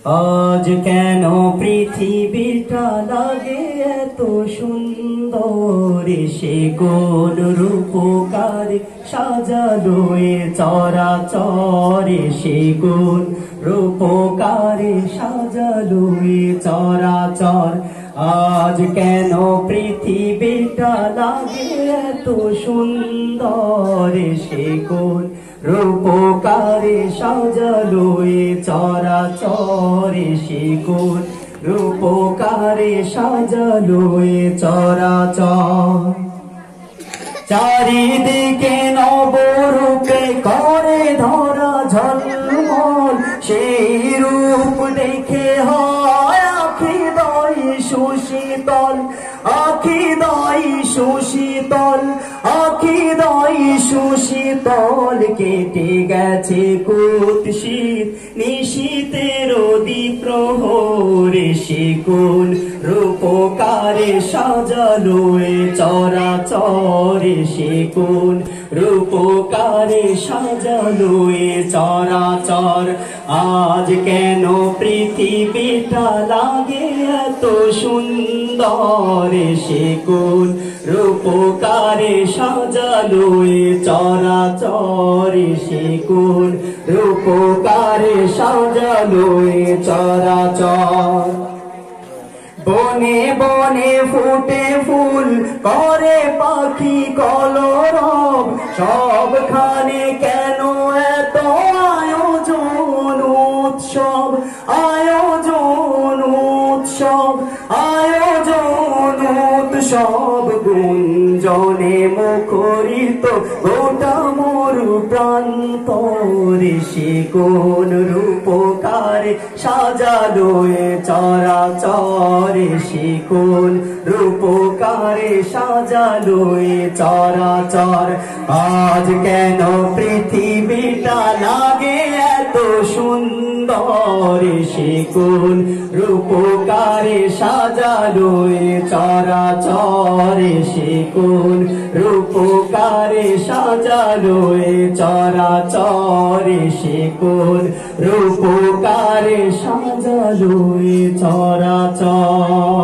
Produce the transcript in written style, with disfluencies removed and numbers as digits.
আজ কেন পৃথিবীটা লাগে এত সুন্দর, সে কোন রূপকারে সাজালো এ চরাচরে, সে কোন রূপকারে সাজালো এ চরাচর। আজ কেন পৃথিবীটা লাগে এত সুন্দর, সে কোন রূপকারে সাজালো এ চরাচরে, সে কোন রূপকারে সাজালো এ চরাচর। চারিদিকে নবরূপে করে ধরা ঝলমল, সেই রূপ দেখে হয় আখি দয় সুশীতল, আখি দয় সুশীতল, আখি দয় সুশীতল। কেটে গেছে কুৎসিত নিশীতের দ্বিপ্রহরে, সে কোন রূপকারে সাজালো এ চরাচরে, সে কোন রূপকারে সাজালো এ চরাচর। আজ কেন পৃথিবীটা লাগে এত সুন্দর, সে কোন রূপকারে সাজালো এ চরাচরে, সে কোন রূপকারে সাজালো এ চরাচর। বনে বনে ফুটে ফুল করে পাখি কলরব, সবখানে কেন এত আয়োজন উৎসব, আয়োজন উৎসব, আয়োজন উৎসব। গুঞ্জনে মুখরিত গোটা মরু প্রান্তরে, সে কোন রূপকারে সাজালো এ চরাচরে, সে কোন রূপকারে সাজালো এ চরাচর। আজ কেন পৃথিবীটা লাগে এত সুন্দর, সে কোন রূপকারে সাজালো এ চরাচরে, সে কোন রূপকারে সাজালো এ চরাচরে, সে কোন রূপকারে সাজালো এ চরাচর।